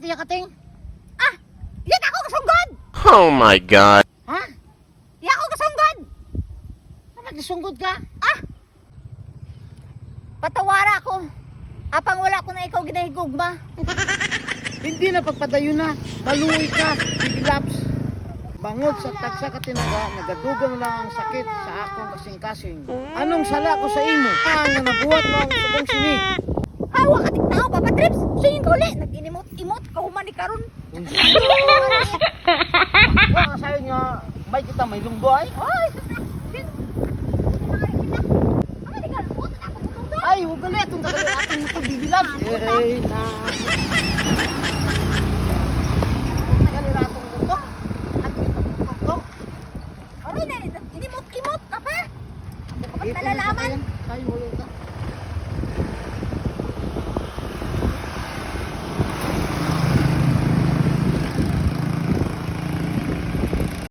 tiya kating. Ah, yan ako kasunggod. Oh my God. Ha? Yan ako kasunggod. Nagsunggod ka? Ah! Patawara ako. Apang wala ko na ikaw ginahigugma. Hindi na pagpadayon na. Maluoy ka, bibilaps. Bangod sa tagsa ka tinaga, nagadugang lang ang sakit sa akong kasing-kasing. Anong sala ko sa imo? Nga nabuhat mo ang subong sini. Hawa ka ting tao, Papa Trips. Singin ko ulit. Nag-inimot-imot. Kahuman ni Karon. Wala sa'yo nga, may kita may lunggo ay. Ay! Ay, huwag na itong tagal ating ito bibilaps. Eh, na. Inimot-imot ka pa. Nalalaman. Ay, wala